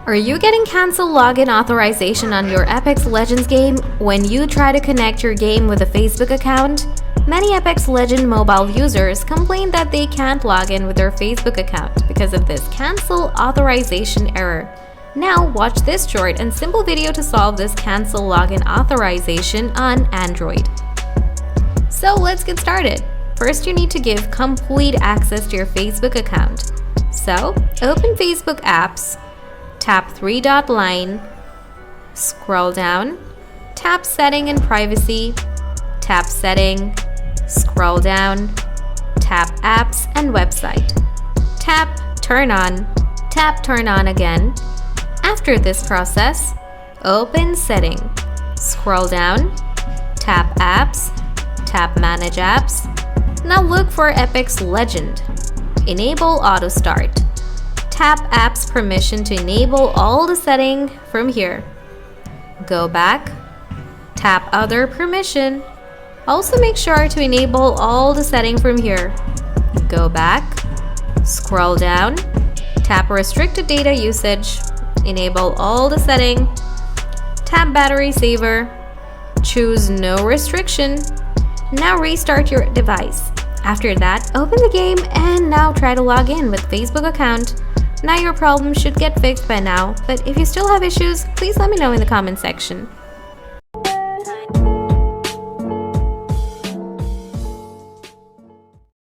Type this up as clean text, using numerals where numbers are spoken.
Are you getting cancel login authorization on your Apex Legends game when you try to connect your game with a Facebook account? Many Apex Legends mobile users complain that they can't log in with their Facebook account because of this cancel authorization error. Now watch this short and simple video to solve this cancel login authorization on Android. So let's get started. First, you need to give complete access to your Facebook account. So open Facebook apps, tap three-dot line, scroll down, tap Setting and Privacy, tap Setting, scroll down, tap Apps and Website, tap Turn On, tap Turn On again. After this process, open Setting, scroll down, tap Apps, tap Manage Apps. Now look for Apex Legend. Enable Auto Start. Tap Apps Permission to enable all the setting from here. Go back, tap Other Permission. Also make sure to enable all the setting from here. Go back, scroll down, tap Restricted Data Usage, enable all the setting, tap Battery Saver, choose No Restriction. Now restart your device. After that, open the game and now try to log in with Facebook account. Now your problem should get fixed by now, but if you still have issues, please let me know in the comment section.